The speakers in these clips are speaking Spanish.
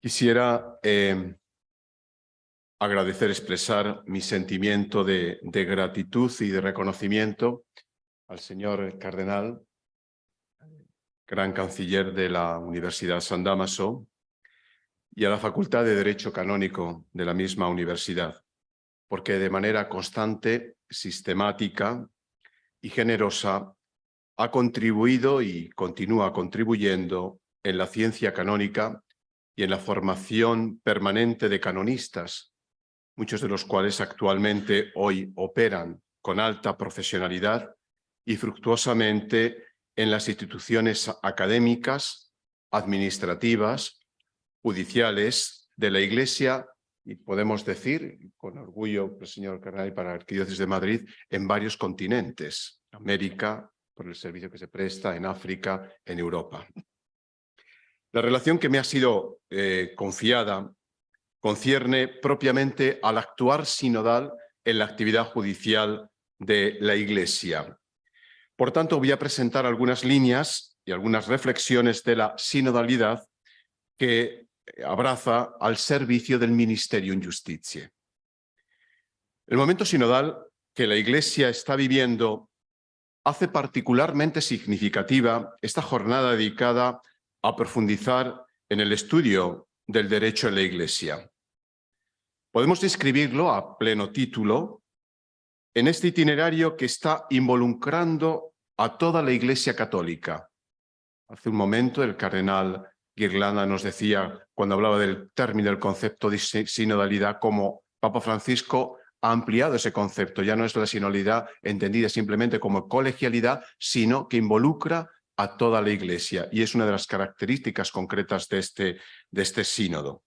Quisiera agradecer, expresar mi sentimiento de gratitud y de reconocimiento al señor cardenal, gran canciller de la Universidad San Dámaso, y a la Facultad de Derecho Canónico de la misma universidad, porque de manera constante, sistemática y generosa ha contribuido y continúa contribuyendo en la ciencia canónica y en la formación permanente de canonistas, muchos de los cuales actualmente hoy operan con alta profesionalidad y fructuosamente en las instituciones académicas, administrativas, judiciales de la Iglesia, y podemos decir, con orgullo, señor cardenal, y para la Arquidiócesis de Madrid, en varios continentes, América, por el servicio que se presta, en África, en Europa. La relación que me ha sido confiada concierne propiamente al actuar sinodal en la actividad judicial de la Iglesia. Por tanto, voy a presentar algunas líneas y algunas reflexiones de la sinodalidad que abraza al servicio del Ministerium Justitiae. El momento sinodal que la Iglesia está viviendo hace particularmente significativa esta jornada dedicada a profundizar en el estudio del derecho en la Iglesia. Podemos describirlo a pleno título en este itinerario que está involucrando a toda la Iglesia católica. Hace un momento el cardenal Girlanda nos decía, cuando hablaba del término del concepto de sinodalidad, como Papa Francisco ha ampliado ese concepto. Ya no es la sinodalidad entendida simplemente como colegialidad, sino que involucra a toda la Iglesia. Y es una de las características concretas de este sínodo,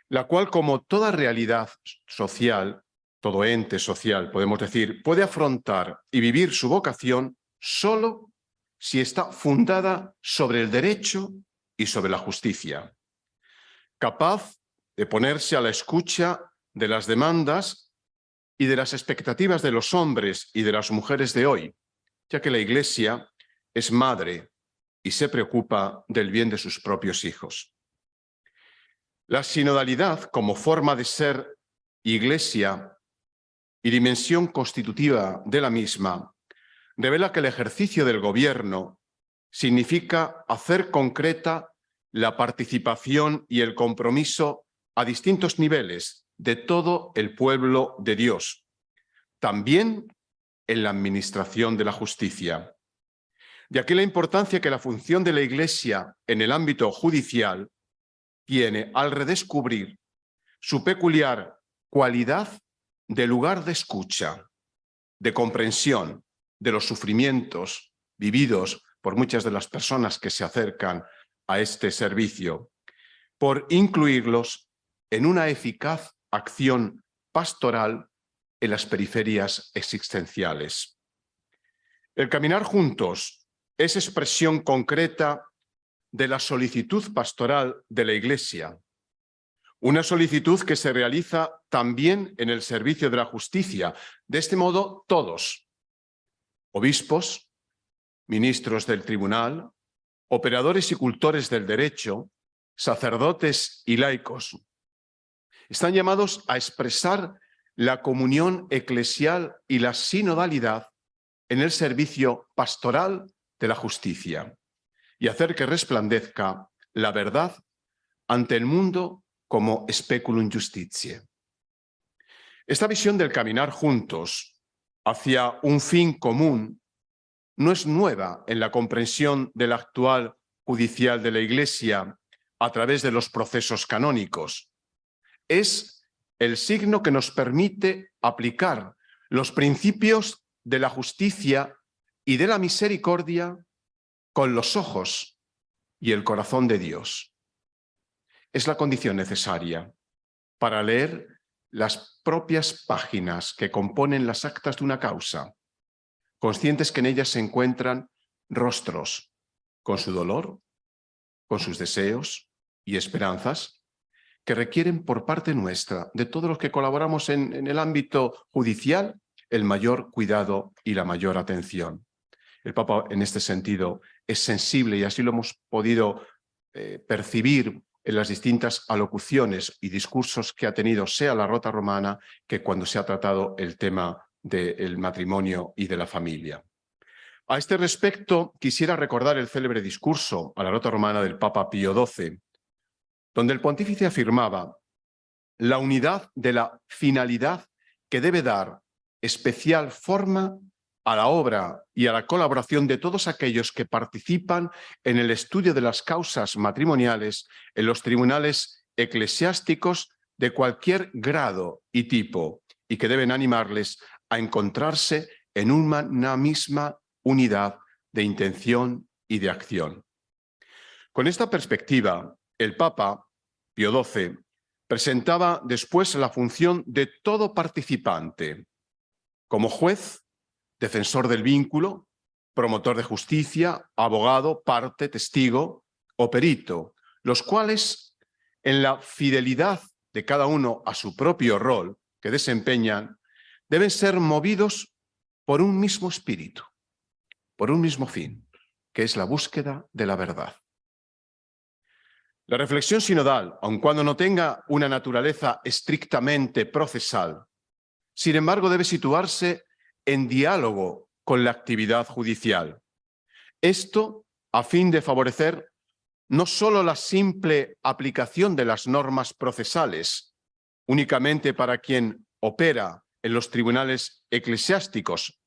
la cual, como toda realidad social, todo ente social, podemos decir, puede afrontar y vivir su vocación solo si está fundada sobre el derecho y sobre la justicia, capaz de ponerse a la escucha de las demandas y de las expectativas de los hombres y de las mujeres de hoy, ya que la Iglesia es madre y se preocupa del bien de sus propios hijos. La sinodalidad, como forma de ser Iglesia y dimensión constitutiva de la misma, revela que el ejercicio del gobierno significa hacer concreta la participación y el compromiso a distintos niveles de todo el pueblo de Dios, también en la administración de la justicia. De aquí la importancia que la función de la Iglesia en el ámbito judicial tiene al redescubrir su peculiar cualidad de lugar de escucha, de comprensión de los sufrimientos vividos por muchas de las personas que se acercan a este servicio, por incluirlos en una eficaz acción pastoral en las periferias existenciales. El caminar juntos es expresión concreta de la solicitud pastoral de la Iglesia, una solicitud que se realiza también en el servicio de la justicia. De este modo, todos, obispos, ministros del tribunal, operadores y cultores del derecho, sacerdotes y laicos, están llamados a expresar la comunión eclesial y la sinodalidad en el servicio pastoral de la justicia y hacer que resplandezca la verdad ante el mundo como speculum justitiae. Esta visión del caminar juntos hacia un fin común no es nueva en la comprensión del actual judicial de la Iglesia a través de los procesos canónicos. Es el signo que nos permite aplicar los principios de la justicia y de la misericordia con los ojos y el corazón de Dios. Es la condición necesaria para leer las propias páginas que componen las actas de una causa, conscientes que en ellas se encuentran rostros con su dolor, con sus deseos y esperanzas, que requieren por parte nuestra, de todos los que colaboramos en el ámbito judicial, el mayor cuidado y la mayor atención. El Papa, en este sentido, es sensible, y así lo hemos podido percibir en las distintas alocuciones y discursos que ha tenido, sea la Rota Romana, que cuando se ha tratado el tema del matrimonio y de la familia. A este respecto, quisiera recordar el célebre discurso a la Rota Romana del Papa Pío XII, donde el pontífice afirmaba la unidad de la finalidad que debe dar especial forma a la obra y a la colaboración de todos aquellos que participan en el estudio de las causas matrimoniales en los tribunales eclesiásticos de cualquier grado y tipo, y que deben animarles a encontrarse en una misma unidad de intención y de acción. Con esta perspectiva, el Papa Pío XII presentaba después la función de todo participante, como juez, defensor del vínculo, promotor de justicia, abogado, parte, testigo o perito, los cuales, en la fidelidad de cada uno a su propio rol que desempeñan, deben ser movidos por un mismo espíritu, por un mismo fin, que es la búsqueda de la verdad. La reflexión sinodal, aun cuando no tenga una naturaleza estrictamente procesal, sin embargo debe situarse en diálogo con la actividad judicial. Esto a fin de favorecer no solo la simple aplicación de las normas procesales, únicamente para quien opera en los tribunales eclesiásticos,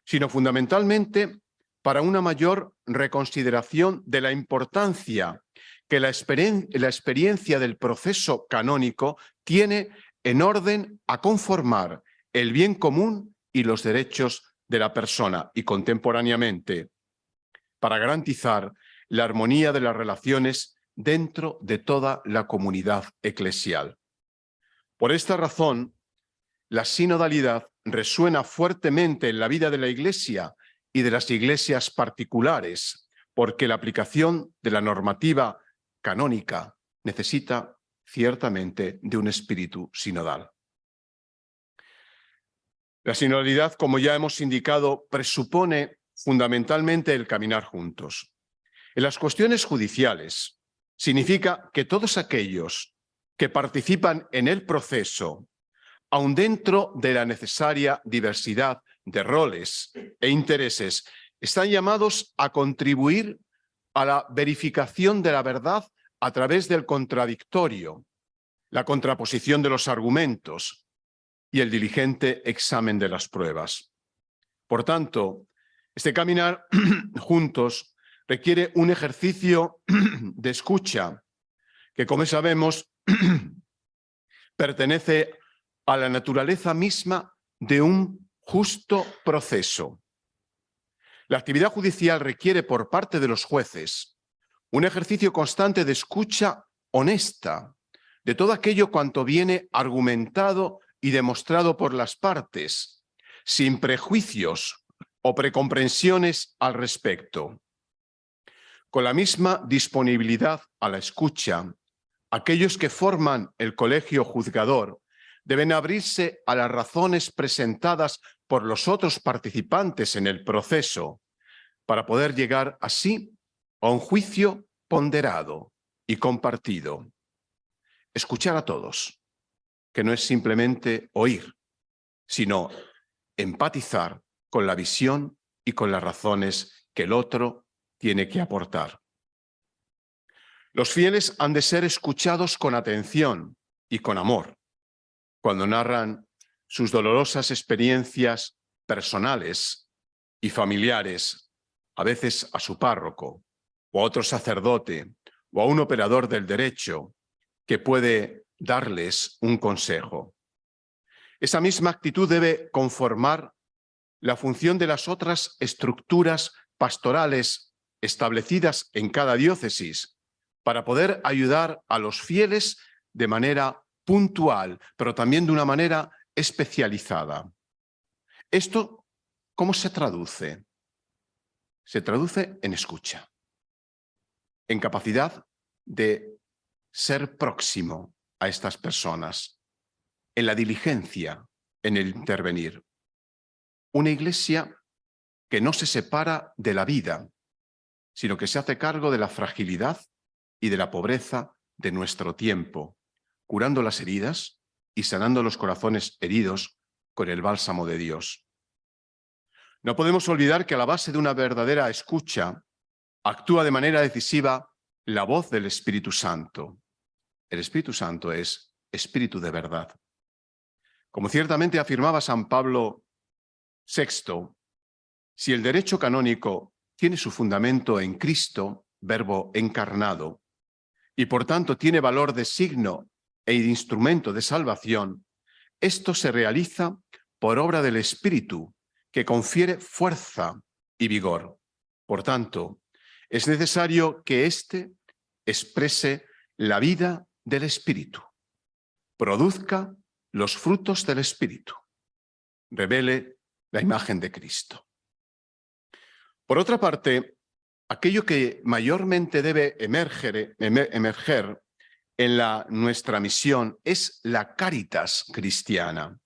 sino fundamentalmente para una mayor reconsideración de la importancia que la experiencia del proceso canónico tiene en orden a conformar el bien común y los derechos de la persona, y contemporáneamente para garantizar la armonía de las relaciones dentro de toda la comunidad eclesial. Por esta razón, la sinodalidad resuena fuertemente en la vida de la Iglesia y de las iglesias particulares, porque la aplicación de la normativa canónica necesita ciertamente de un espíritu sinodal. La sinodalidad, como ya hemos indicado, presupone fundamentalmente el caminar juntos. En las cuestiones judiciales, significa que todos aquellos que participan en el proceso, aun dentro de la necesaria diversidad de roles e intereses, están llamados a contribuir a la verificación de la verdad a través del contradictorio, la contraposición de los argumentos y el diligente examen de las pruebas. Por tanto, este caminar juntos requiere un ejercicio de escucha que, como sabemos, pertenece a la naturaleza misma de un justo proceso. La actividad judicial requiere por parte de los jueces un ejercicio constante de escucha honesta de todo aquello cuanto viene argumentado y demostrado por las partes, sin prejuicios o precomprensiones al respecto. Con la misma disponibilidad a la escucha, aquellos que forman el colegio juzgador deben abrirse a las razones presentadas por los otros participantes en el proceso para poder llegar así a un juicio ponderado y compartido. Escuchar a todos, que no es simplemente oír, sino empatizar con la visión y con las razones que el otro tiene que aportar. Los fieles han de ser escuchados con atención y con amor cuando narran sus dolorosas experiencias personales y familiares, a veces a su párroco o a otro sacerdote o a un operador del derecho que puede darles un consejo. Esa misma actitud debe conformar la función de las otras estructuras pastorales establecidas en cada diócesis para poder ayudar a los fieles de manera puntual, pero también de una manera especializada. ¿Esto cómo se traduce? Se traduce en escucha, en capacidad de ser próximo a estas personas, en la diligencia, en el intervenir. Una iglesia que no se separa de la vida, sino que se hace cargo de la fragilidad y de la pobreza de nuestro tiempo, curando las heridas y sanando los corazones heridos con el bálsamo de Dios. No podemos olvidar que a la base de una verdadera escucha actúa de manera decisiva la voz del Espíritu Santo. El Espíritu Santo es espíritu de verdad. Como ciertamente afirmaba San Pablo VI, si el derecho canónico tiene su fundamento en Cristo, verbo encarnado, y por tanto tiene valor de signo e de instrumento de salvación, esto se realiza por obra del Espíritu, que confiere fuerza y vigor. Por tanto, es necesario que éste exprese la vida del Espíritu, produzca los frutos del Espíritu, revele la imagen de Cristo. Por otra parte, aquello que mayormente debe emerger en nuestra misión es la caritas cristiana.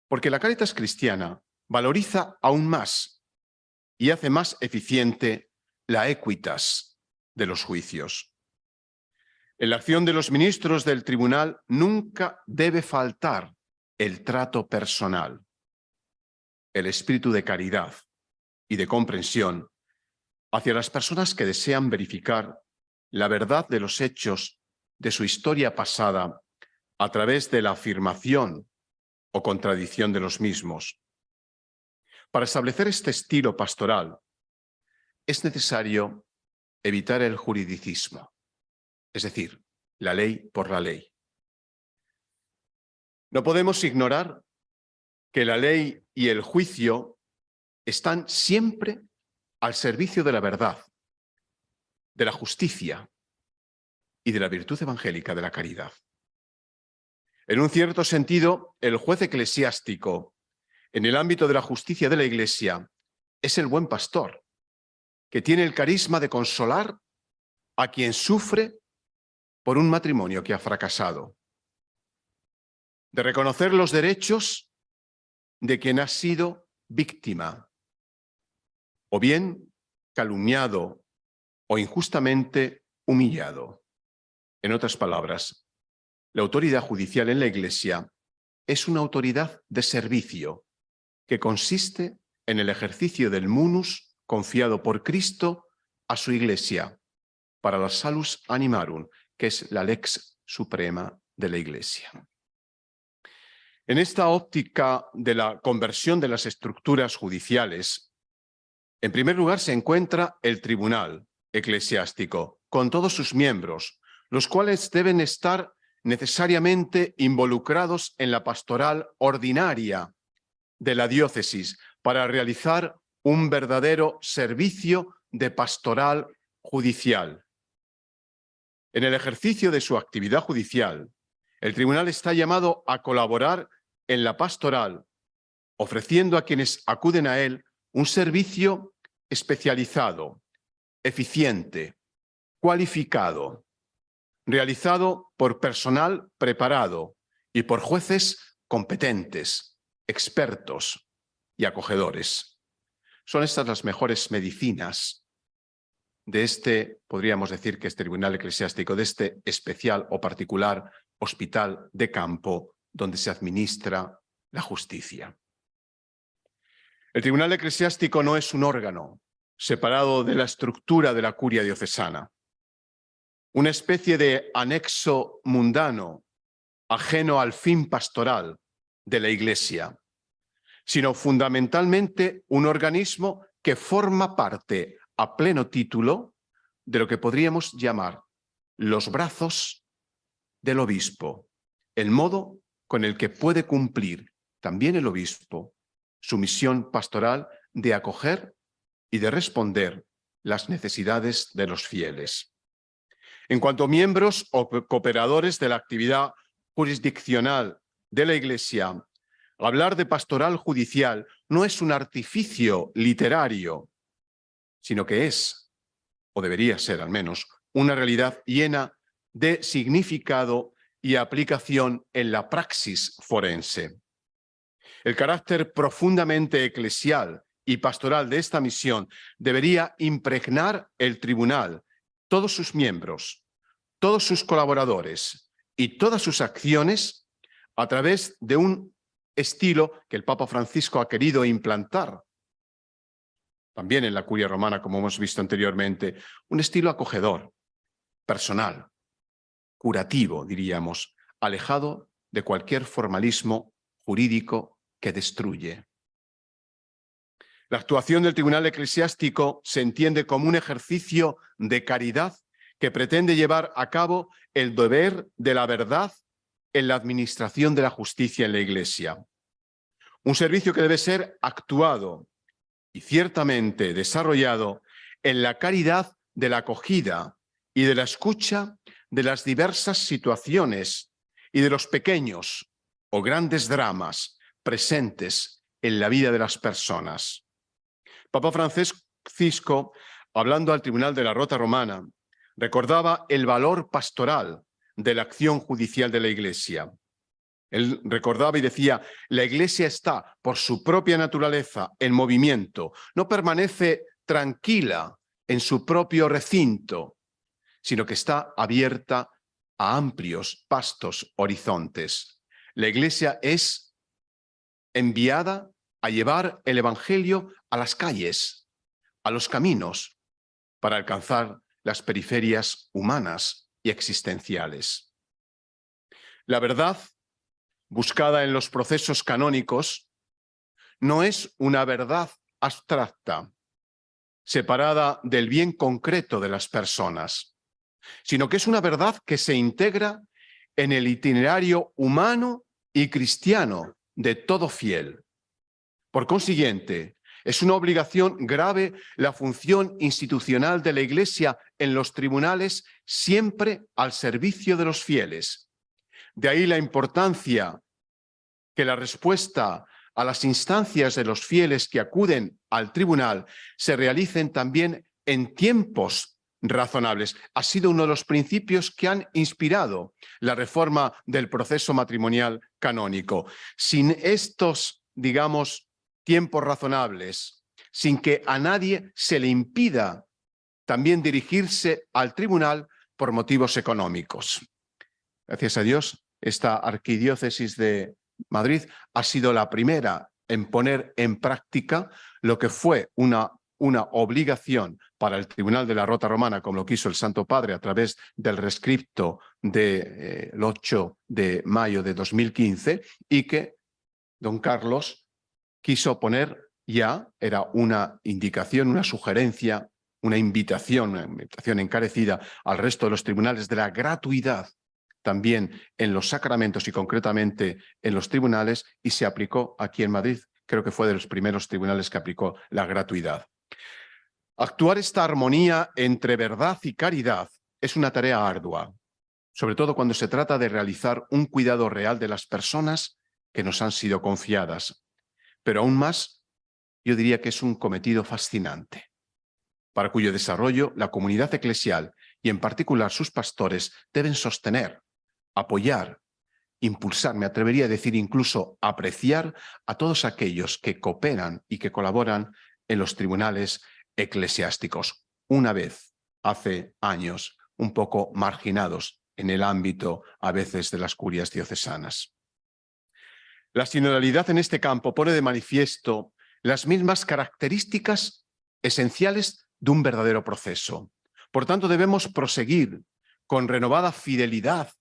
Porque la caritas cristiana valoriza aún más y hace más eficiente la equitas de los juicios. En la acción de los ministros del tribunal nunca debe faltar el trato personal, el espíritu de caridad y de comprensión hacia las personas que desean verificar la verdad de los hechos de su historia pasada a través de la afirmación o contradicción de los mismos. Para establecer este estilo pastoral es necesario evitar el juridicismo, es decir, la ley por la ley. No podemos ignorar que la ley y el juicio están siempre al servicio de la verdad, de la justicia y de la virtud evangélica de la caridad. En un cierto sentido, el juez eclesiástico, en el ámbito de la justicia de la Iglesia, es el buen pastor, que tiene el carisma de consolar a quien sufre por un matrimonio que ha fracasado, de reconocer los derechos de quien ha sido víctima, o bien calumniado o injustamente humillado. En otras palabras, la autoridad judicial en la Iglesia es una autoridad de servicio que consiste en el ejercicio del munus confiado por Cristo a su Iglesia para la salus animarum, que es la lex suprema de la Iglesia. En esta óptica de la conversión de las estructuras judiciales, en primer lugar se encuentra el tribunal eclesiástico, con todos sus miembros, los cuales deben estar necesariamente involucrados en la pastoral ordinaria de la diócesis para realizar un verdadero servicio de pastoral judicial. En el ejercicio de su actividad judicial, el tribunal está llamado a colaborar en la pastoral, ofreciendo a quienes acuden a él un servicio especializado, eficiente, cualificado, realizado por personal preparado y por jueces competentes, expertos y acogedores. Son estas las mejores medicinas de este, podríamos decir que es tribunal eclesiástico, de este especial o particular hospital de campo donde se administra la justicia. El tribunal eclesiástico no es un órgano separado de la estructura de la curia diocesana, una especie de anexo mundano ajeno al fin pastoral de la Iglesia, sino fundamentalmente un organismo que forma parte a pleno título de lo que podríamos llamar los brazos del obispo, el modo con el que puede cumplir también el obispo su misión pastoral de acoger y de responder las necesidades de los fieles. En cuanto a miembros o cooperadores de la actividad jurisdiccional de la Iglesia, hablar de pastoral judicial no es un artificio literario, sino que es, o debería ser al menos, una realidad llena de significado y aplicación en la praxis forense. El carácter profundamente eclesial y pastoral de esta misión debería impregnar el tribunal, todos sus miembros, todos sus colaboradores y todas sus acciones a través de un estilo que el Papa Francisco ha querido implantar también en la Curia Romana, como hemos visto anteriormente, un estilo acogedor, personal, curativo, diríamos, alejado de cualquier formalismo jurídico que destruye. La actuación del Tribunal Eclesiástico se entiende como un ejercicio de caridad que pretende llevar a cabo el deber de la verdad en la administración de la justicia en la Iglesia. Un servicio que debe ser actuado y ciertamente desarrollado en la caridad de la acogida y de la escucha de las diversas situaciones y de los pequeños o grandes dramas presentes en la vida de las personas. Papa Francisco, hablando al Tribunal de la Rota Romana, recordaba el valor pastoral de la acción judicial de la Iglesia. Él recordaba y decía, la Iglesia está, por su propia naturaleza, en movimiento, no permanece tranquila en su propio recinto, sino que está abierta a amplios, vastos horizontes. La Iglesia es enviada a llevar el Evangelio a las calles, a los caminos, para alcanzar las periferias humanas y existenciales. La verdad buscada en los procesos canónicos no es una verdad abstracta, separada del bien concreto de las personas, sino que es una verdad que se integra en el itinerario humano y cristiano de todo fiel. Por consiguiente, es una obligación grave la función institucional de la Iglesia en los tribunales siempre al servicio de los fieles. De ahí la importancia que la respuesta a las instancias de los fieles que acuden al tribunal se realicen también en tiempos razonables. Ha sido uno de los principios que han inspirado la reforma del proceso matrimonial canónico. Sin estos, digamos, tiempos razonables, sin que a nadie se le impida también dirigirse al tribunal por motivos económicos. Gracias a Dios, esta arquidiócesis de Madrid ha sido la primera en poner en práctica lo que fue una obligación para el Tribunal de la Rota Romana, como lo quiso el Santo Padre a través del rescripto del 8 de mayo de 2015, y que don Carlos quiso poner ya, era una indicación, una sugerencia, una invitación encarecida al resto de los tribunales de la gratuidad también en los sacramentos y concretamente en los tribunales, y se aplicó aquí en Madrid. Creo que fue de los primeros tribunales que aplicó la gratuidad. Actuar esta armonía entre verdad y caridad es una tarea ardua, sobre todo cuando se trata de realizar un cuidado real de las personas que nos han sido confiadas. Pero aún más, yo diría que es un cometido fascinante, para cuyo desarrollo la comunidad eclesial y en particular sus pastores deben sostener, apoyar, impulsar, me atrevería a decir incluso apreciar a todos aquellos que cooperan y que colaboran en los tribunales eclesiásticos, una vez, hace años, un poco marginados en el ámbito a veces de las curias diocesanas. La sinodalidad en este campo pone de manifiesto las mismas características esenciales de un verdadero proceso. Por tanto, debemos proseguir con renovada fidelidad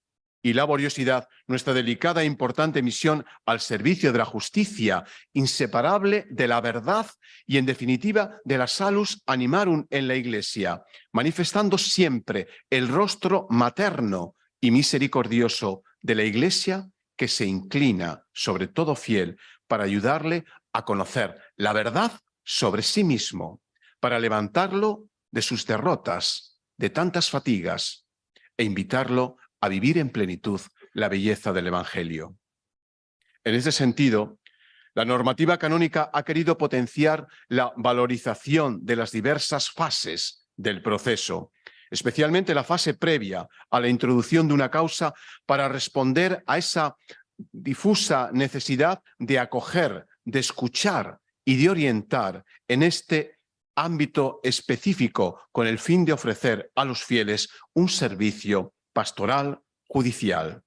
y laboriosidad nuestra delicada e importante misión al servicio de la justicia, inseparable de la verdad y, en definitiva, de la salus animarum en la Iglesia, manifestando siempre el rostro materno y misericordioso de la Iglesia, que se inclina sobre todo fiel para ayudarle a conocer la verdad sobre sí mismo, para levantarlo de sus derrotas, de tantas fatigas, e invitarlo a vivir en plenitud la belleza del Evangelio. En ese sentido, la normativa canónica ha querido potenciar la valorización de las diversas fases del proceso, especialmente la fase previa a la introducción de una causa, para responder a esa difusa necesidad de acoger, de escuchar y de orientar en este ámbito específico con el fin de ofrecer a los fieles un servicio pastoral judicial.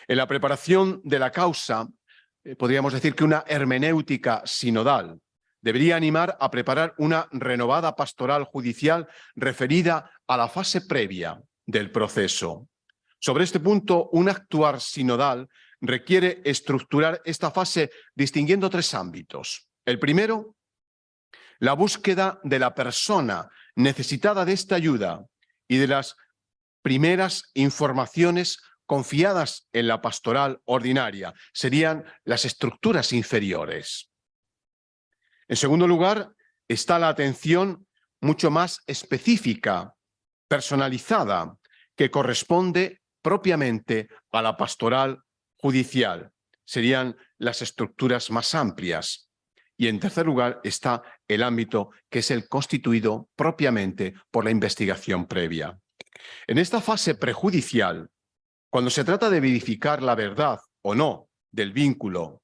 En la preparación de la causa, podríamos decir que una hermenéutica sinodal debería animar a preparar una renovada pastoral judicial referida a la fase previa del proceso. Sobre este punto, un actuar sinodal requiere estructurar esta fase distinguiendo tres ámbitos. El primero, la búsqueda de la persona necesitada de esta ayuda y de las primeras informaciones confiadas en la pastoral ordinaria. Serían las estructuras inferiores. En segundo lugar, está la atención mucho más específica, personalizada, que corresponde propiamente a la pastoral judicial. Serían las estructuras más amplias. Y en tercer lugar está el ámbito que es el constituido propiamente por la investigación previa. En esta fase prejudicial, cuando se trata de verificar la verdad o no del vínculo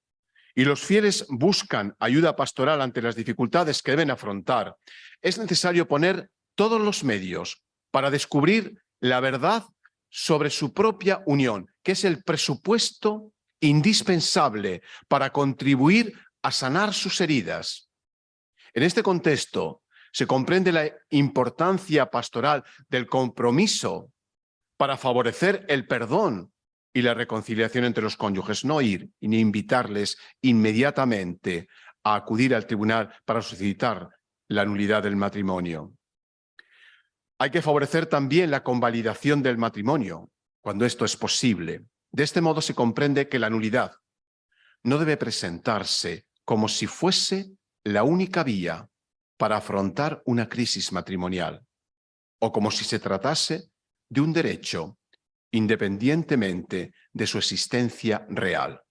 y los fieles buscan ayuda pastoral ante las dificultades que deben afrontar, es necesario poner todos los medios para descubrir la verdad sobre su propia unión, que es el presupuesto indispensable para contribuir a sanar sus heridas. En este contexto se comprende la importancia pastoral del compromiso para favorecer el perdón y la reconciliación entre los cónyuges, no ir ni invitarles inmediatamente a acudir al tribunal para suscitar la nulidad del matrimonio. Hay que favorecer también la convalidación del matrimonio, cuando esto es posible. De este modo se comprende que la nulidad no debe presentarse como si fuese la única vía para afrontar una crisis matrimonial, o como si se tratase de un derecho independientemente de su existencia real.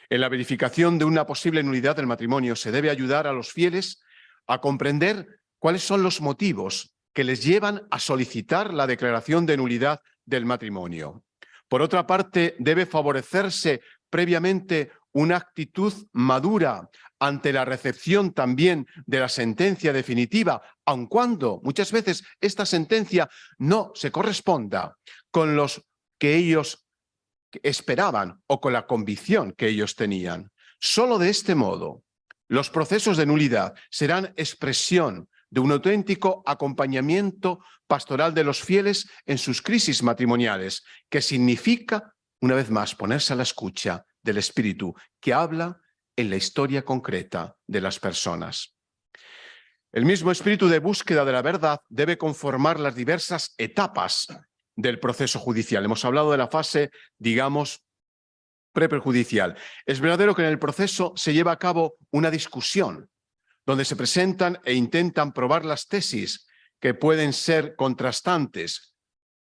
En la verificación de una posible nulidad del matrimonio se debe ayudar a los fieles a comprender cuáles son los motivos que les llevan a solicitar la declaración de nulidad del matrimonio. Por otra parte, debe favorecerse previamente una actitud madura ante la recepción también de la sentencia definitiva, aun cuando muchas veces esta sentencia no se corresponda con los que ellos esperaban o con la convicción que ellos tenían. Solo de este modo, los procesos de nulidad serán expresión de un auténtico acompañamiento pastoral de los fieles en sus crisis matrimoniales, que significa, una vez más, ponerse a la escucha del Espíritu que habla en la historia concreta de las personas. El mismo espíritu de búsqueda de la verdad debe conformar las diversas etapas del proceso judicial. Hemos hablado de la fase, digamos, preperjudicial. Es verdadero que en el proceso se lleva a cabo una discusión donde se presentan e intentan probar las tesis que pueden ser contrastantes,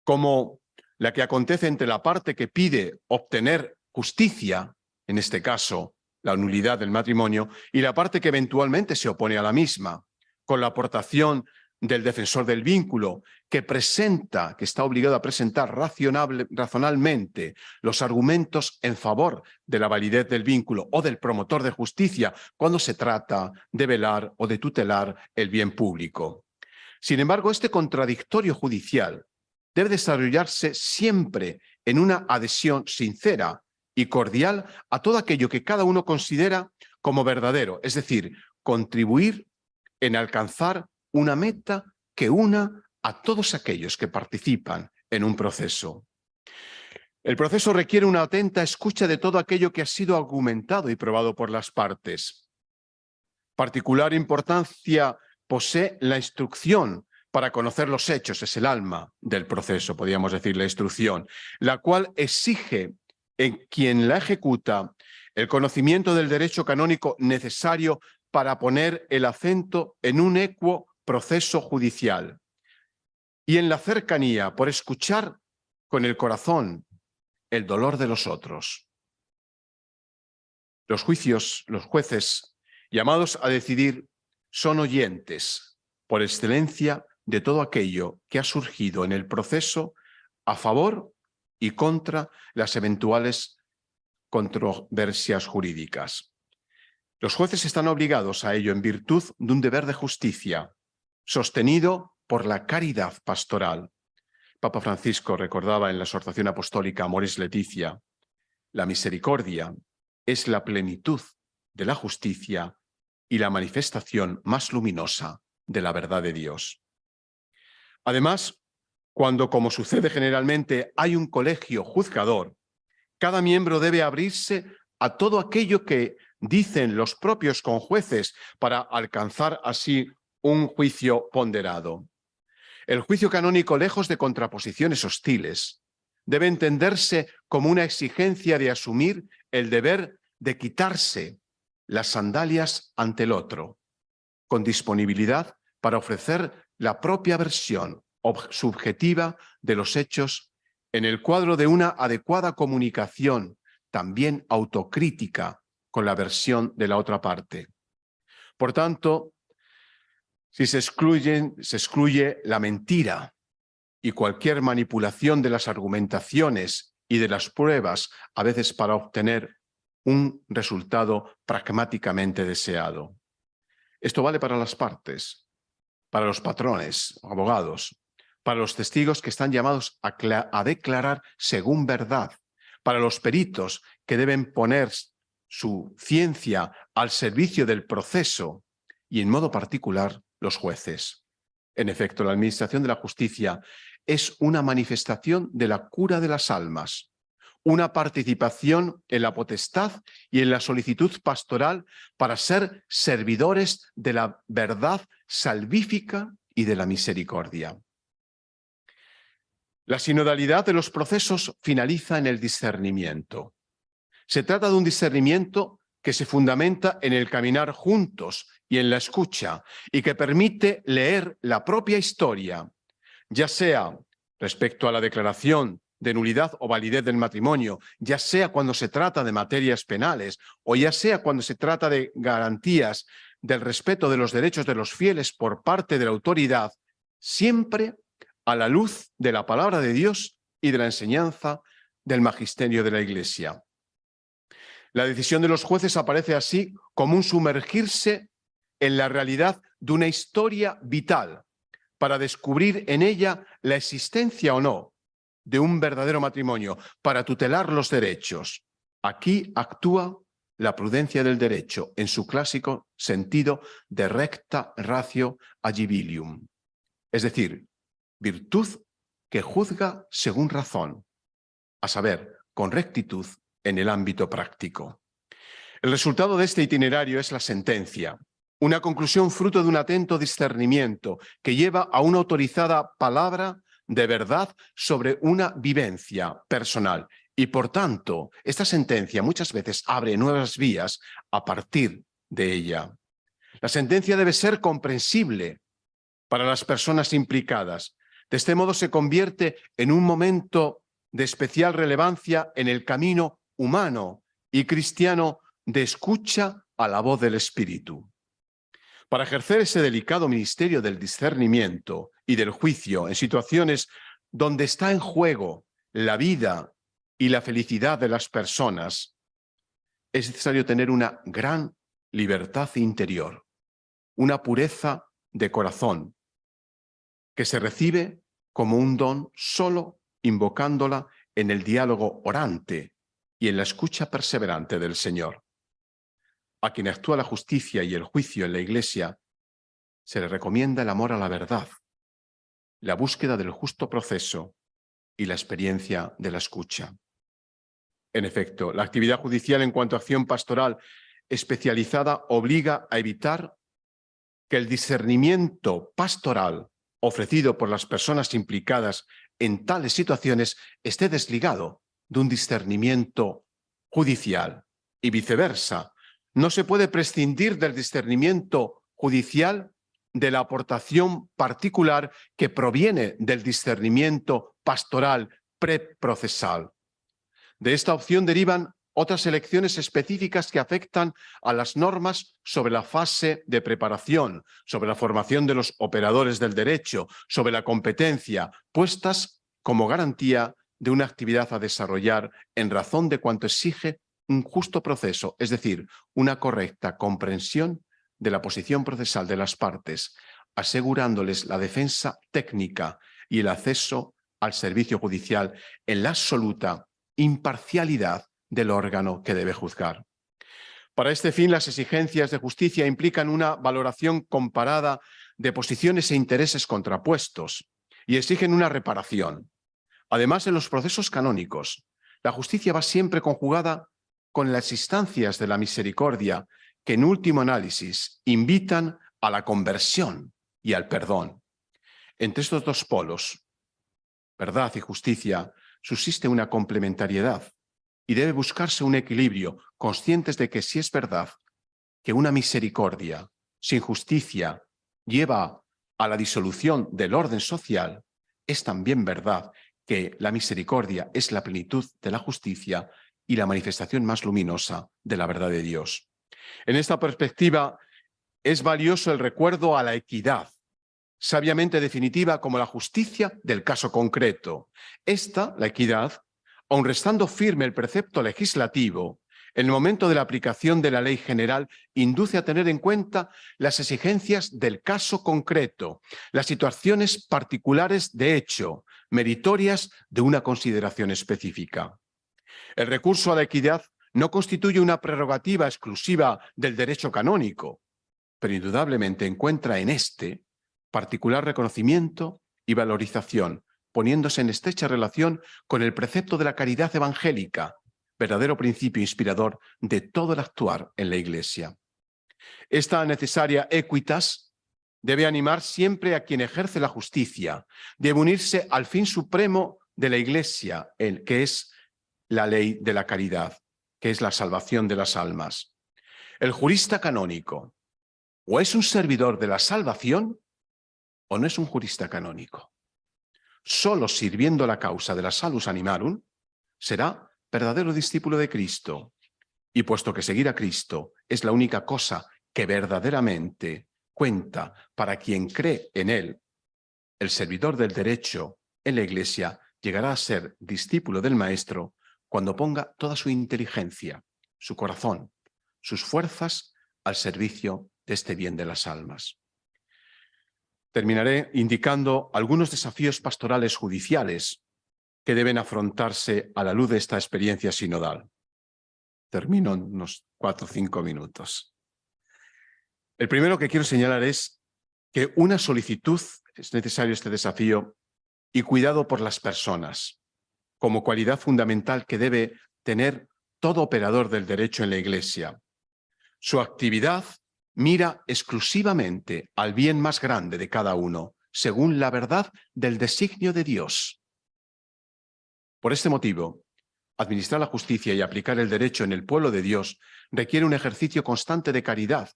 como la que acontece entre la parte que pide obtener justicia, en este caso la nulidad del matrimonio, y la parte que eventualmente se opone a la misma, con la aportación del defensor del vínculo, que está obligado a presentar razonablemente los argumentos en favor de la validez del vínculo, o del promotor de justicia cuando se trata de velar o de tutelar el bien público. Sin embargo, este contradictorio judicial debe desarrollarse siempre en una adhesión sincera y cordial a todo aquello que cada uno considera como verdadero, es decir, contribuir en alcanzar una meta que una a todos aquellos que participan en un proceso. El proceso requiere una atenta escucha de todo aquello que ha sido argumentado y probado por las partes. Particular importancia posee la instrucción para conocer los hechos, es el alma del proceso, podríamos decir la instrucción, la cual exige en quien la ejecuta el conocimiento del derecho canónico necesario para poner el acento en un ecuo proceso judicial y en la cercanía por escuchar con el corazón el dolor de los otros. Los jueces llamados a decidir son oyentes por excelencia de todo aquello que ha surgido en el proceso a favor y contra las eventuales controversias jurídicas. Los jueces están obligados a ello en virtud de un deber de justicia, sostenido por la caridad pastoral. Papa Francisco recordaba en la exhortación apostólica Amoris Laetitia, la misericordia es la plenitud de la justicia y la manifestación más luminosa de la verdad de Dios. Además, cuando, como sucede generalmente, hay un colegio juzgador, cada miembro debe abrirse a todo aquello que dicen los propios conjueces para alcanzar así un juicio ponderado. El juicio canónico, lejos de contraposiciones hostiles, debe entenderse como una exigencia de asumir el deber de quitarse las sandalias ante el otro, con disponibilidad para ofrecer la propia versión subjetiva de los hechos en el cuadro de una adecuada comunicación, también autocrítica, con la versión de la otra parte. Por tanto, si se excluye la mentira y cualquier manipulación de las argumentaciones y de las pruebas, a veces para obtener un resultado pragmáticamente deseado. Esto vale para las partes, para los patrones, abogados, para los testigos que están llamados a declarar según verdad, para los peritos que deben poner su ciencia al servicio del proceso y, en modo particular, los jueces. En efecto, la administración de la justicia es una manifestación de la cura de las almas, una participación en la potestad y en la solicitud pastoral para ser servidores de la verdad salvífica y de la misericordia. La sinodalidad de los procesos finaliza en el discernimiento. Se trata de un discernimiento que se fundamenta en el caminar juntos y en la escucha, y que permite leer la propia historia, ya sea respecto a la declaración de nulidad o validez del matrimonio, ya sea cuando se trata de materias penales o ya sea cuando se trata de garantías del respeto de los derechos de los fieles por parte de la autoridad, siempre a la luz de la palabra de Dios y de la enseñanza del magisterio de la Iglesia. La decisión de los jueces aparece así como un sumergirse en la realidad de una historia vital para descubrir en ella la existencia o no de un verdadero matrimonio, para tutelar los derechos. Aquí actúa la prudencia del derecho en su clásico sentido de recta ratio agibilium, es decir, virtud que juzga según razón, a saber, con rectitud en el ámbito práctico. El resultado de este itinerario es la sentencia, una conclusión fruto de un atento discernimiento que lleva a una autorizada palabra de verdad sobre una vivencia personal. Y por tanto, esta sentencia muchas veces abre nuevas vías a partir de ella. La sentencia debe ser comprensible para las personas implicadas. De este modo se convierte en un momento de especial relevancia en el camino humano y cristiano de escucha a la voz del Espíritu. Para ejercer ese delicado ministerio del discernimiento y del juicio en situaciones donde está en juego la vida y la felicidad de las personas, es necesario tener una gran libertad interior, una pureza de corazón, que se recibe como un don solo invocándola en el diálogo orante y en la escucha perseverante del Señor. A quien actúa la justicia y el juicio en la Iglesia se le recomienda el amor a la verdad, la búsqueda del justo proceso y la experiencia de la escucha. En efecto, la actividad judicial en cuanto a acción pastoral especializada obliga a evitar que el discernimiento pastoral ofrecido por las personas implicadas en tales situaciones esté desligado de un discernimiento judicial y viceversa. No se puede prescindir del discernimiento judicial de la aportación particular que proviene del discernimiento pastoral preprocesal. De esta opción derivan otras elecciones específicas que afectan a las normas sobre la fase de preparación, sobre la formación de los operadores del derecho, sobre la competencia, puestas como garantía de una actividad a desarrollar en razón de cuanto exige un justo proceso, es decir, una correcta comprensión de la posición procesal de las partes, asegurándoles la defensa técnica y el acceso al servicio judicial en la absoluta imparcialidad del órgano que debe juzgar. Para este fin, las exigencias de justicia implican una valoración comparada de posiciones e intereses contrapuestos y exigen una reparación. Además, en los procesos canónicos, la justicia va siempre conjugada con las instancias de la misericordia que, en último análisis, invitan a la conversión y al perdón. Entre estos dos polos, verdad y justicia, subsiste una complementariedad y debe buscarse un equilibrio, conscientes de que si es verdad que una misericordia sin justicia lleva a la disolución del orden social, es también verdad que la misericordia es la plenitud de la justicia y la manifestación más luminosa de la verdad de Dios. En esta perspectiva, es valioso el recuerdo a la equidad, sabiamente definitiva como la justicia del caso concreto. Esta, la equidad, aun restando firme el precepto legislativo, en el momento de la aplicación de la ley general, induce a tener en cuenta las exigencias del caso concreto, las situaciones particulares de hecho, meritorias de una consideración específica. El recurso a la equidad no constituye una prerrogativa exclusiva del derecho canónico, pero indudablemente encuentra en este particular reconocimiento y valorización, poniéndose en estrecha relación con el precepto de la caridad evangélica, verdadero principio inspirador de todo el actuar en la Iglesia. Esta necesaria equitas debe animar siempre a quien ejerce la justicia, debe unirse al fin supremo de la Iglesia, el que es la ley de la caridad, que es la salvación de las almas. El jurista canónico o es un servidor de la salvación o no es un jurista canónico. Solo sirviendo la causa de la salus animarum será verdadero discípulo de Cristo. Y puesto que seguir a Cristo es la única cosa que verdaderamente cuenta para quien cree en Él, el servidor del derecho en la Iglesia llegará a ser discípulo del Maestro cuando ponga toda su inteligencia, su corazón, sus fuerzas al servicio de este bien de las almas. Terminaré indicando algunos desafíos pastorales judiciales que deben afrontarse a la luz de esta experiencia sinodal. Termino en unos 4 o 5 minutos. El primero que quiero señalar es que una solicitud, es necesario este desafío, y cuidado por las personas, como cualidad fundamental que debe tener todo operador del derecho en la Iglesia. Su actividad mira exclusivamente al bien más grande de cada uno, según la verdad del designio de Dios. Por este motivo, administrar la justicia y aplicar el derecho en el pueblo de Dios requiere un ejercicio constante de caridad,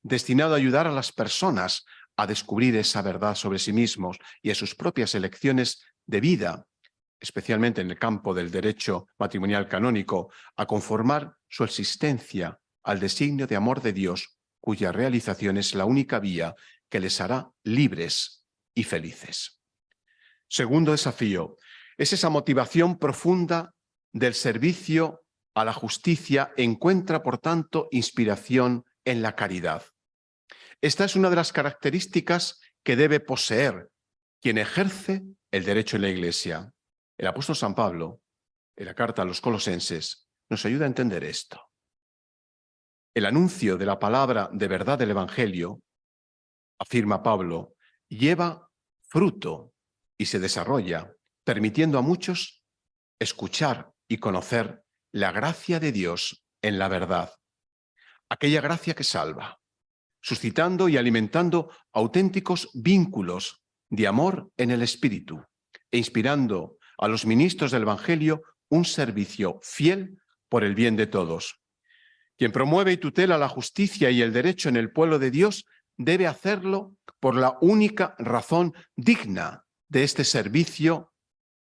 destinado a ayudar a las personas a descubrir esa verdad sobre sí mismos y a sus propias elecciones de vida, especialmente en el campo del derecho matrimonial canónico, a conformar su existencia al designio de amor de Dios, cuya realización es la única vía que les hará libres y felices. Segundo desafío, es esa motivación profunda del servicio a la justicia, encuentra, por tanto, inspiración en la caridad. Esta es una de las características que debe poseer quien ejerce el derecho en la Iglesia. El apóstol San Pablo, en la carta a los Colosenses, nos ayuda a entender esto. El anuncio de la palabra de verdad del Evangelio, afirma Pablo, lleva fruto y se desarrolla, permitiendo a muchos escuchar y conocer la gracia de Dios en la verdad, aquella gracia que salva, suscitando y alimentando auténticos vínculos de amor en el Espíritu e inspirando a los ministros del Evangelio un servicio fiel por el bien de todos. Quien promueve y tutela la justicia y el derecho en el pueblo de Dios debe hacerlo por la única razón digna de este servicio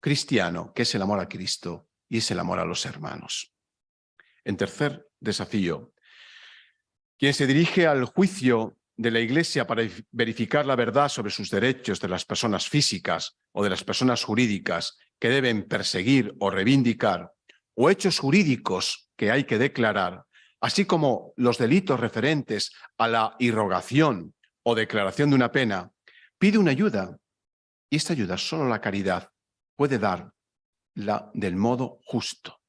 cristiano, que es el amor a Cristo y es el amor a los hermanos. En tercer desafío, quien se dirige al juicio de la Iglesia para verificar la verdad sobre sus derechos de las personas físicas o de las personas jurídicas que deben perseguir o reivindicar, o hechos jurídicos que hay que declarar, así como los delitos referentes a la irrogación o declaración de una pena, pide una ayuda, y esta ayuda solo la caridad puede dar del modo justo.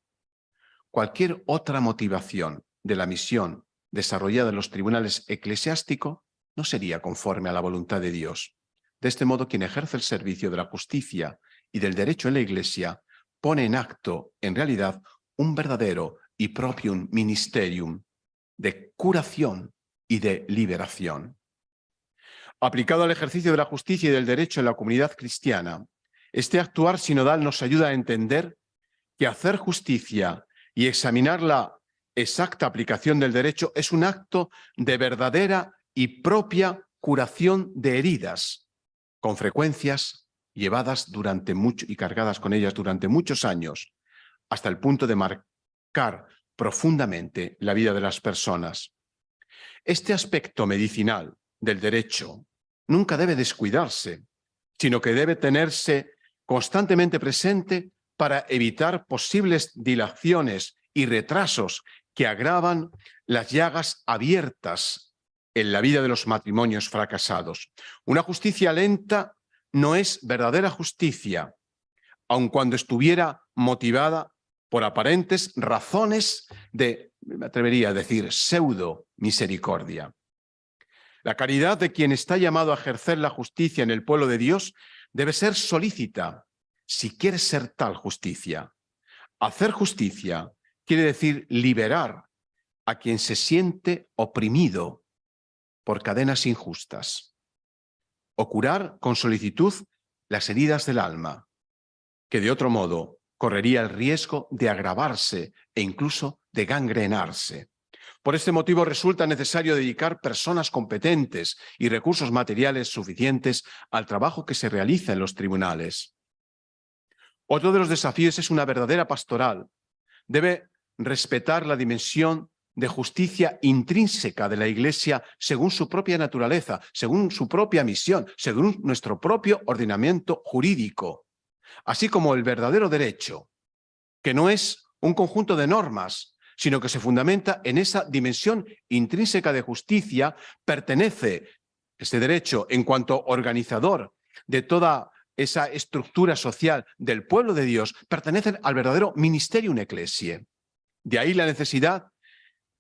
Cualquier otra motivación de la misión desarrollada en los tribunales eclesiásticos no sería conforme a la voluntad de Dios. De este modo, quien ejerce el servicio de la justicia y del derecho en la Iglesia pone en acto, en realidad, un verdadero y propio ministerium de curación y de liberación. Aplicado al ejercicio de la justicia y del derecho en la comunidad cristiana, este actuar sinodal nos ayuda a entender que hacer justicia y examinar la exacta aplicación del derecho es un acto de verdadera y propia curación de heridas, con frecuencias llevadas durante mucho y cargadas con ellas durante muchos años, hasta el punto de marcar profundamente la vida de las personas. Este aspecto medicinal del derecho nunca debe descuidarse, sino que debe tenerse constantemente presente para evitar posibles dilaciones y retrasos que agravan las llagas abiertas en la vida de los matrimonios fracasados. Una justicia lenta no es verdadera justicia, aun cuando estuviera motivada por aparentes razones de, me atrevería a decir, pseudo misericordia. La caridad de quien está llamado a ejercer la justicia en el pueblo de Dios debe ser solícita, si quiere ser tal justicia. Hacer justicia quiere decir liberar a quien se siente oprimido por cadenas injustas, o curar con solicitud las heridas del alma, que de otro modo correría el riesgo de agravarse e incluso de gangrenarse. Por este motivo resulta necesario dedicar personas competentes y recursos materiales suficientes al trabajo que se realiza en los tribunales. Otro de los desafíos es una verdadera pastoral. Debe respetar la dimensión de justicia intrínseca de la Iglesia según su propia naturaleza, según su propia misión, según nuestro propio ordenamiento jurídico, así como el verdadero derecho, que no es un conjunto de normas, sino que se fundamenta en esa dimensión intrínseca de justicia. Pertenece este derecho en cuanto organizador de toda esa estructura social del pueblo de Dios, pertenecen al verdadero ministerium ecclesiae. De ahí la necesidad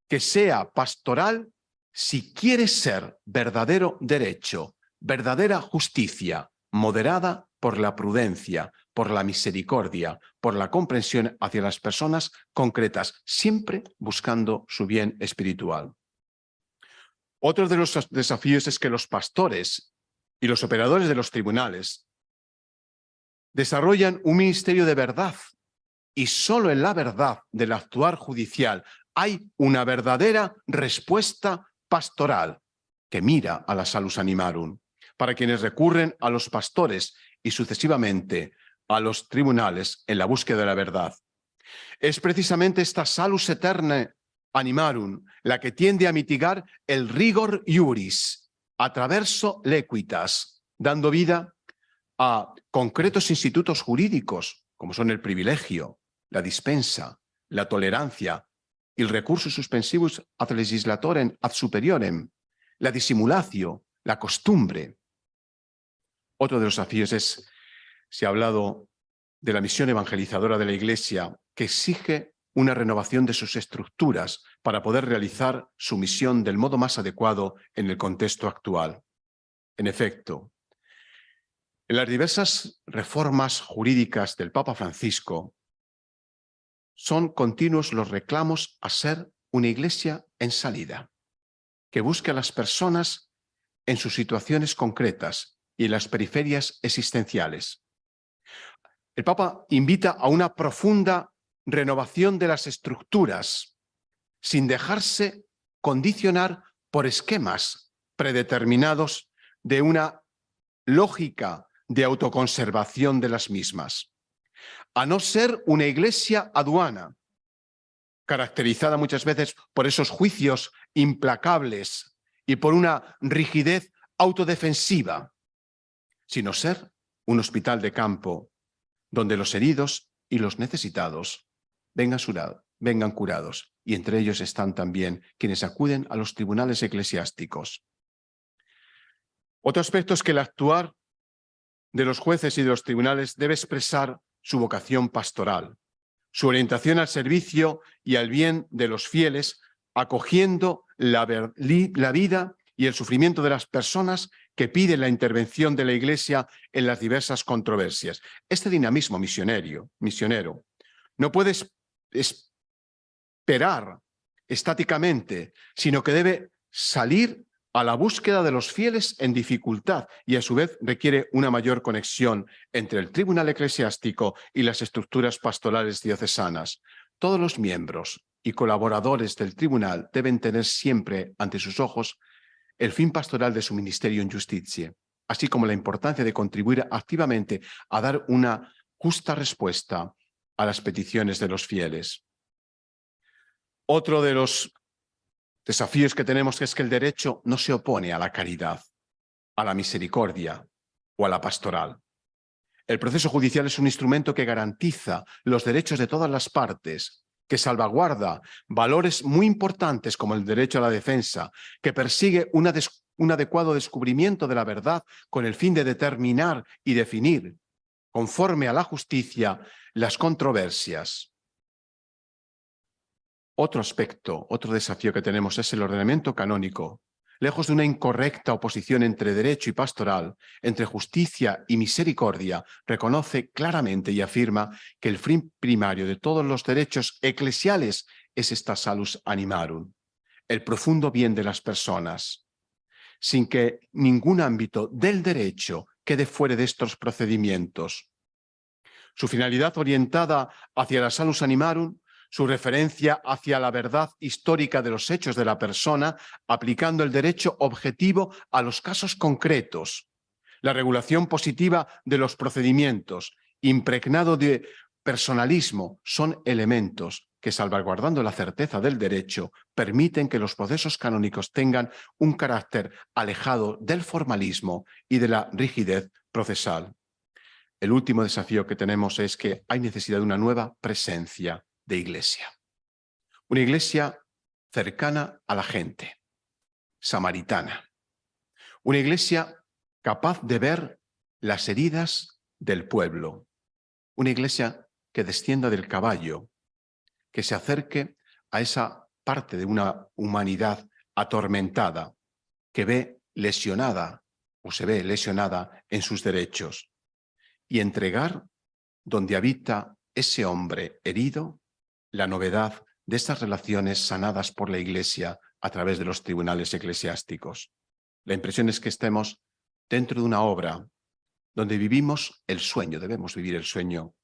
que sea pastoral si quiere ser verdadero derecho, verdadera justicia, moderada por la prudencia, por la misericordia, por la comprensión hacia las personas concretas, siempre buscando su bien espiritual. Otro de los desafíos es que los pastores y los operadores de los tribunales desarrollan un ministerio de verdad, y solo en la verdad del actuar judicial hay una verdadera respuesta pastoral que mira a la salus animarum, para quienes recurren a los pastores y sucesivamente a los tribunales en la búsqueda de la verdad. Es precisamente esta salus aeternae animarum la que tiende a mitigar el rigor iuris, attraverso l'equitas, dando vida a concretos institutos jurídicos, como son el privilegio, la dispensa, la tolerancia, el recursus suspensivus ad legislatorem ad superiorem, la disimulatio, la costumbre. Otro de los desafíos se ha hablado de la misión evangelizadora de la Iglesia, que exige una renovación de sus estructuras para poder realizar su misión del modo más adecuado en el contexto actual. En efecto, en las diversas reformas jurídicas del Papa Francisco, son continuos los reclamos a ser una iglesia en salida, que busque a las personas en sus situaciones concretas y en las periferias existenciales. El Papa invita a una profunda renovación de las estructuras, sin dejarse condicionar por esquemas predeterminados de una lógica de autoconservación de las mismas. A no ser una iglesia aduana, caracterizada muchas veces por esos juicios implacables y por una rigidez autodefensiva, sino ser un hospital de campo donde los heridos y los necesitados vengan curados, y entre ellos están también quienes acuden a los tribunales eclesiásticos. Otro aspecto es que el actuar de los jueces y de los tribunales debe expresar su vocación pastoral, su orientación al servicio y al bien de los fieles, acogiendo la vida y el sufrimiento de las personas que piden la intervención de la Iglesia en las diversas controversias. Este dinamismo misionero no puede esperar estáticamente, sino que debe salir a la búsqueda de los fieles en dificultad y a su vez requiere una mayor conexión entre el tribunal eclesiástico y las estructuras pastorales diocesanas. Todos los miembros y colaboradores del tribunal deben tener siempre ante sus ojos el fin pastoral de su ministerio en Justicia, así como la importancia de contribuir activamente a dar una justa respuesta a las peticiones de los fieles. Otro de los desafíos que tenemos es que el derecho no se opone a la caridad, a la misericordia o a la pastoral. El proceso judicial es un instrumento que garantiza los derechos de todas las partes, que salvaguarda valores muy importantes como el derecho a la defensa, que persigue un adecuado descubrimiento de la verdad con el fin de determinar y definir, conforme a la justicia, las controversias. Otro aspecto, otro desafío que tenemos es el ordenamiento canónico. Lejos de una incorrecta oposición entre derecho y pastoral, entre justicia y misericordia, reconoce claramente y afirma que el fin primario de todos los derechos eclesiales es esta salus animarum, el profundo bien de las personas, sin que ningún ámbito del derecho quede fuera de estos procedimientos. Su finalidad orientada hacia la salus animarum, su referencia hacia la verdad histórica de los hechos de la persona, aplicando el derecho objetivo a los casos concretos, la regulación positiva de los procedimientos, impregnado de personalismo, son elementos que, salvaguardando la certeza del derecho, permiten que los procesos canónicos tengan un carácter alejado del formalismo y de la rigidez procesal. El último desafío que tenemos es que hay necesidad de una nueva presencia de iglesia. Una iglesia cercana a la gente, samaritana. Una iglesia capaz de ver las heridas del pueblo. Una iglesia que descienda del caballo, que se acerque a esa parte de una humanidad atormentada, que ve lesionada o se ve lesionada en sus derechos, y entregar donde habita ese hombre herido la novedad de estas relaciones sanadas por la Iglesia a través de los tribunales eclesiásticos. La impresión es que estemos dentro de una obra donde vivimos el sueño, debemos vivir el sueño,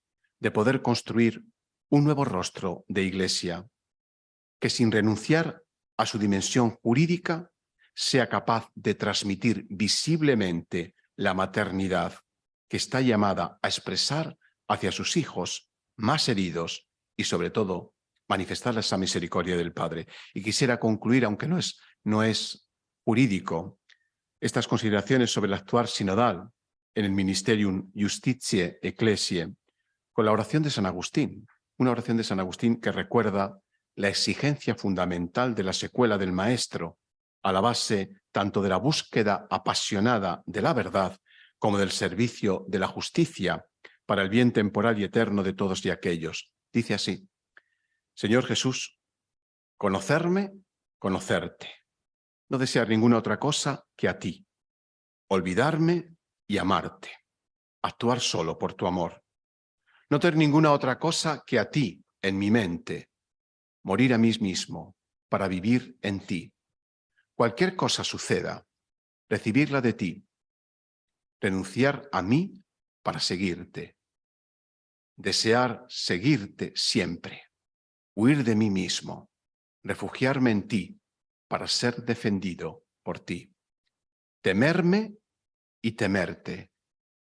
de poder construir un nuevo rostro de Iglesia que, sin renunciar a su dimensión jurídica, sea capaz de transmitir visiblemente la maternidad que está llamada a expresar hacia sus hijos más heridos y, sobre todo, manifestar esa misericordia del Padre. Y quisiera concluir, aunque no es jurídico, estas consideraciones sobre el actuar sinodal en el Ministerium Justitiae Ecclesiae con la oración de San Agustín, una oración de San Agustín que recuerda la exigencia fundamental de la secuela del Maestro, a la base tanto de la búsqueda apasionada de la verdad como del servicio de la justicia para el bien temporal y eterno de todos y aquellos. Dice así: Señor Jesús, conocerme, conocerte, no desear ninguna otra cosa que a ti, olvidarme y amarte, actuar solo por tu amor, no tener ninguna otra cosa que a ti en mi mente, morir a mí mismo para vivir en ti. Cualquier cosa suceda, recibirla de ti, renunciar a mí para seguirte, desear seguirte siempre, huir de mí mismo, refugiarme en ti para ser defendido por ti, temerme y temerte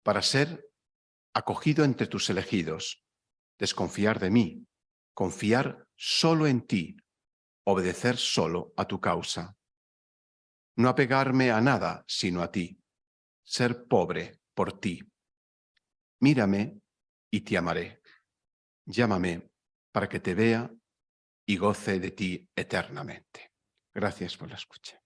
para ser acogido entre tus elegidos, desconfiar de mí, confiar solo en ti, obedecer solo a tu causa, no apegarme a nada sino a ti, ser pobre por ti. Mírame y te amaré. Llámame para que te vea y goce de ti eternamente. Gracias por la escucha.